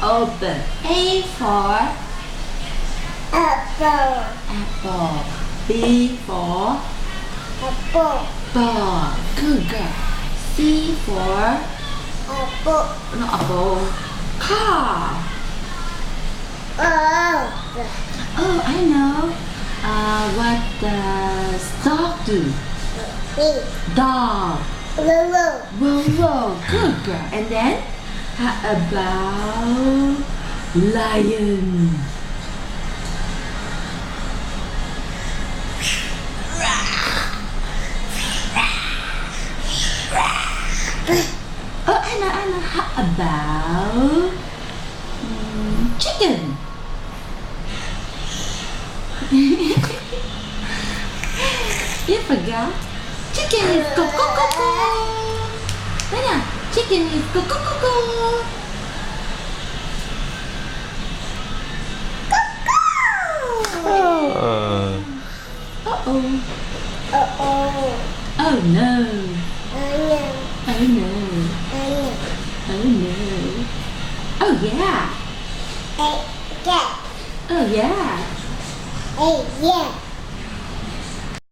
Open. A for apple. B for ball. Good girl. C for not apple. Car. Oh, I know. What does dog do? Dog. Roll. Good girl. And then, how about lion? Oh, I know. How about chicken? You forgot? Chicken is go. Tanya, chicken is go. Oh no. Oh yeah. Oh yeah.